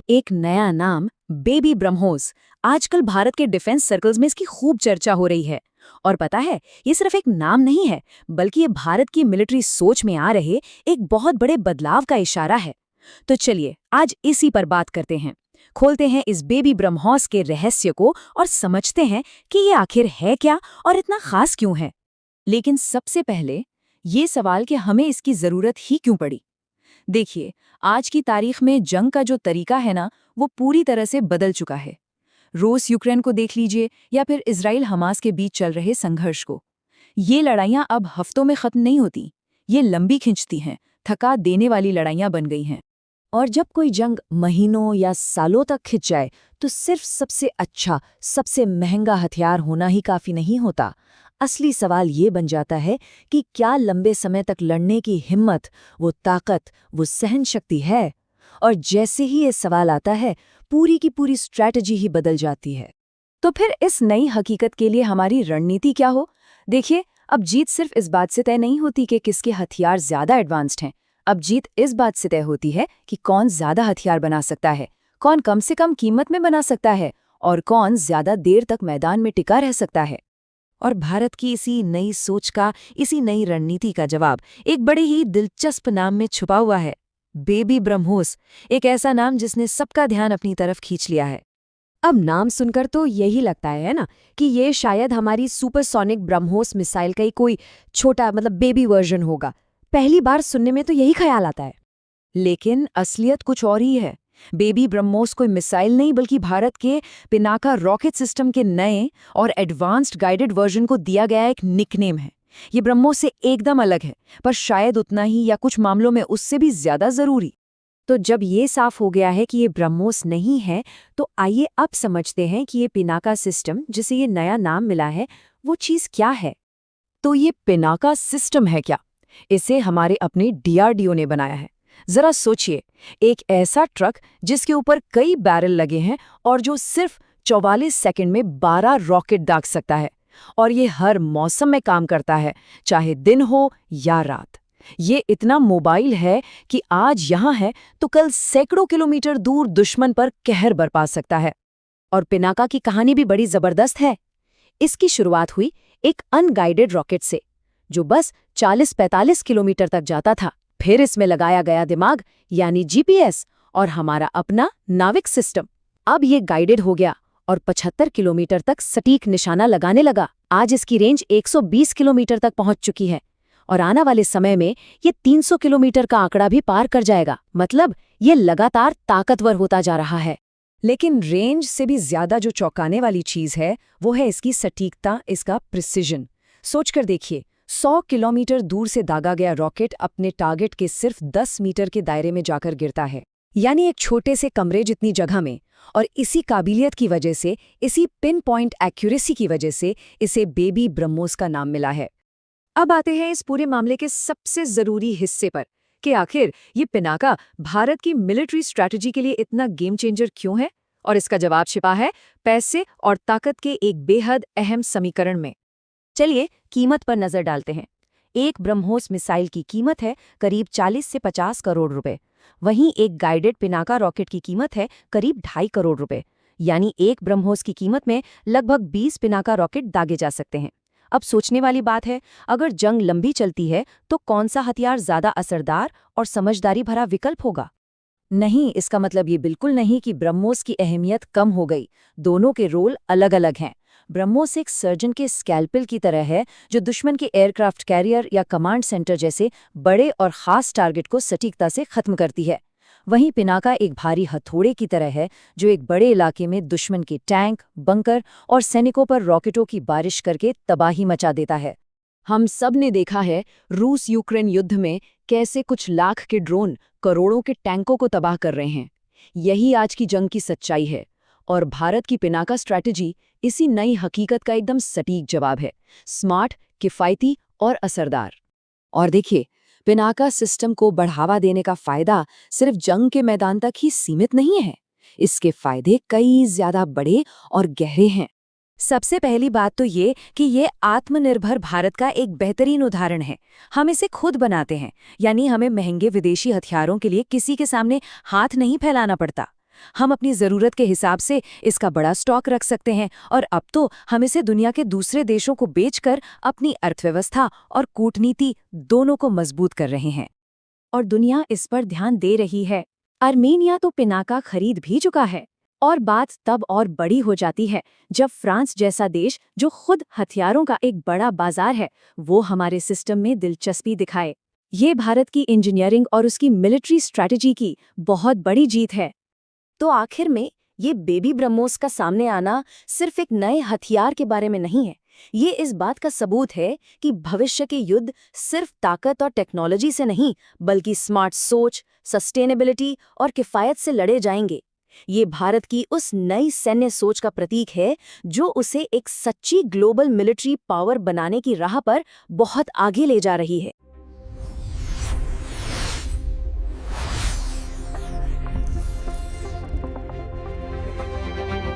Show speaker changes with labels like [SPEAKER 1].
[SPEAKER 1] एक नया नाम बेबी ब्रह्मोस। आजकल भारत के डिफेंस सर्कल्स में इसकी खूब चर्चा हो रही है। और पता है, ये सिर्फ एक नाम नहीं है, बल्कि ये भारत की मिलिट्री सोच में आ रहे एक बहुत बड़े बदलाव का इशारा है। तो चलिए आज इसी पर बात करते हैं। खोलते हैं इस बेबी ब्रह्मोस के रहस्य को और समझते हैं कि ये आखिर है क्या और इतना खास क्यों है। लेकिन सबसे पहले ये सवाल कि हमें इसकी जरूरत ही क्यों पड़ी। देखिए, आज की तारीख में जंग का जो तरीका है ना, वो पूरी तरह से बदल चुका है। रूस यूक्रेन को देख लीजिए या फिर इजराइल हमास के बीच चल रहे संघर्ष को। ये लड़ाइयां अब हफ्तों में खत्म नहीं होती, ये लंबी खिंचती हैं, थका देने वाली लड़ाइयां बन गई हैं। और जब कोई जंग महीनों या सालों तक खिंच जाए, तो सिर्फ सबसे अच्छा, सबसे महंगा हथियार होना ही काफी नहीं होता। असली सवाल ये बन जाता है कि क्या लंबे समय तक लड़ने की हिम्मत, वो ताकत, वो सहन शक्ति है। और जैसे ही ये सवाल आता है, पूरी की पूरी स्ट्रैटेजी ही बदल जाती है। तो फिर इस नई हकीकत के लिए हमारी रणनीति क्या हो? देखिए, अब जीत सिर्फ इस बात से तय नहीं होती कि किसके हथियार ज्यादा एडवांस्ड हैं। अब जीत इस बात से तय होती है कि कौन ज्यादा हथियार बना सकता है, कौन कम से कम कीमत में बना सकता है, और कौन ज्यादा देर तक मैदान में टिका रह सकता है। और भारत की इसी नई सोच का, इसी नई रणनीति का जवाब एक बड़े ही दिलचस्प नाम में छुपा हुआ है, बेबी ब्रह्मोस। एक ऐसा नाम जिसने सबका ध्यान अपनी तरफ खींच लिया है।
[SPEAKER 2] अब नाम सुनकर तो यही लगता है ना कि ये शायद हमारी सुपरसोनिक ब्रह्मोस मिसाइल का ही कोई छोटा बेबी वर्जन होगा। पहली बार सुनने में तो यही ख्याल आता है।
[SPEAKER 1] लेकिन असलियत कुछ और ही है। बेबी ब्रह्मोस कोई मिसाइल नहीं, बल्कि भारत के पिनाका रॉकेट सिस्टम के नए और एडवांस्ड गाइडेड वर्जन को दिया गया एक निकनेम है। ये ब्रह्मोस से एकदम अलग है, पर शायद उतना ही या कुछ मामलों में उससे भी ज्यादा जरूरी।
[SPEAKER 2] तो जब ये साफ हो गया है कि ये ब्रह्मोस नहीं है, तो आइए अब समझते हैं कि ये पिनाका सिस्टम, जिसे ये नया नाम मिला है, वो चीज़ क्या है।
[SPEAKER 1] तो ये पिनाका सिस्टम है क्या? इसे हमारे अपने डीआरडीओ ने बनाया है। जरा सोचिए, एक ऐसा ट्रक जिसके ऊपर कई बैरल लगे हैं और जो सिर्फ 44 सेकंड में 12 रॉकेट दाग सकता है। और ये हर मौसम में काम करता है, चाहे दिन हो या रात। ये इतना मोबाइल है कि आज यहाँ है तो कल सैकड़ों किलोमीटर दूर दुश्मन पर कहर बरपा सकता है।
[SPEAKER 2] और पिनाका की कहानी भी बड़ी जबरदस्त है। इसकी शुरुआत हुई एक अनगाइडेड रॉकेट से, जो बस 40-45 किलोमीटर तक जाता था। फिर इसमें लगाया गया दिमाग, यानी जीपीएस, और हमारा अपना नाविक सिस्टम। अब ये गाइडेड हो गया और 75 किलोमीटर तक सटीक निशाना लगाने लगा। आज इसकी रेंज 120 किलोमीटर तक पहुंच चुकी है और आने वाले समय में ये 300 किलोमीटर का आंकड़ा भी पार कर जाएगा। मतलब ये लगातार ताकतवर होता जा रहा है।
[SPEAKER 1] लेकिन रेंज से भी ज्यादा जो चौंकाने वाली चीज है, वो है इसकी सटीकता, इसका प्रिसिजन। सोचकर देखिए, 100 किलोमीटर दूर से दागा गया रॉकेट अपने टारगेट के सिर्फ 10 मीटर के दायरे में जाकर गिरता है, यानी एक छोटे से कमरे जितनी जगह में। और इसी काबिलियत की वजह से, इसी पिन पॉइंट एक्यूरेसी की वजह से इसे बेबी ब्रह्मोस का नाम मिला है। अब आते हैं इस पूरे मामले के सबसे जरूरी हिस्से पर कि आखिर ये पिनाका भारत की मिलिट्री स्ट्रैटेजी के लिए इतना गेम चेंजर क्यों है। और इसका जवाब छिपा है पैसे और ताकत के एक बेहद अहम समीकरण में।
[SPEAKER 2] चलिए कीमत पर नजर डालते हैं। एक ब्रह्मोस मिसाइल की कीमत है करीब 40 से 50 करोड़ रुपए। वहीं एक गाइडेड पिनाका रॉकेट की कीमत है करीब 2.5 करोड़ रुपए। यानी एक ब्रह्मोस की कीमत में लगभग 20 पिनाका रॉकेट दागे जा सकते हैं। अब सोचने वाली बात है, अगर जंग लंबी चलती है तो कौन सा हथियार ज्यादा असरदार और समझदारी भरा विकल्प होगा?
[SPEAKER 1] नहीं, इसका मतलब ये बिल्कुल नहीं कि ब्रह्मोस की अहमियत कम हो गई। दोनों के रोल अलग अलग हैं। ब्रह्मोस एक सर्जन के स्कैल्पेल की तरह है, जो दुश्मन के एयरक्राफ्ट कैरियर या कमांड सेंटर जैसे बड़े और खास टारगेट को सटीकता से खत्म करती है। वहीं पिनाका एक भारी हथौड़े की तरह है, जो एक बड़े इलाके में दुश्मन के टैंक, बंकर और सैनिकों पर रॉकेटों की बारिश करके तबाही मचा देता है। हम सब ने देखा है रूस यूक्रेन युद्ध में कैसे कुछ लाख के ड्रोन करोड़ों के टैंकों को तबाह कर रहे हैं। यही आज की जंग की सच्चाई है, और भारत की पिनाका स्ट्रैटेजी इसी नई हकीकत का एकदम सटीक जवाब है। स्मार्ट, किफायती और असरदार। और देखिए, पिनाका सिस्टम को बढ़ावा देने का फायदा सिर्फ जंग के मैदान तक ही सीमित नहीं है। इसके फायदे कई ज्यादा बड़े और गहरे हैं। सबसे पहली बात तो ये कि ये आत्मनिर्भर भारत का एक बेहतरीन उदाहरण है। हम इसे खुद बनाते हैं, यानी हमें महंगे विदेशी हथियारों के लिए किसी के सामने हाथ नहीं फैलाना पड़ता। हम अपनी ज़रूरत के हिसाब से इसका बड़ा स्टॉक रख सकते हैं और अब तो हम इसे दुनिया के दूसरे देशों को बेचकर अपनी अर्थव्यवस्था और कूटनीति दोनों को मजबूत कर रहे हैं।
[SPEAKER 2] और दुनिया इस पर ध्यान दे रही है। आर्मेनिया तो पिनाका खरीद भी चुका है। और बात तब और बड़ी हो जाती है जब फ्रांस जैसा देश, जो खुद हथियारों का एक बड़ा बाजार है, वो हमारे सिस्टम में दिलचस्पी दिखाए। ये भारत की इंजीनियरिंग और उसकी मिलिट्री स्ट्रैटेजी की बहुत बड़ी जीत है। तो आखिर में ये बेबी ब्रह्मोस का सामने आना सिर्फ एक नए हथियार के बारे में नहीं है। ये इस बात का सबूत है कि भविष्य के युद्ध सिर्फ ताकत और टेक्नोलॉजी से नहीं, बल्कि स्मार्ट सोच, सस्टेनेबिलिटी और किफ़ायत से लड़े जाएंगे। ये भारत की उस नई सैन्य सोच का प्रतीक है जो उसे एक सच्ची ग्लोबल मिलिट्री पावर बनाने की राह पर बहुत आगे ले जा रही है।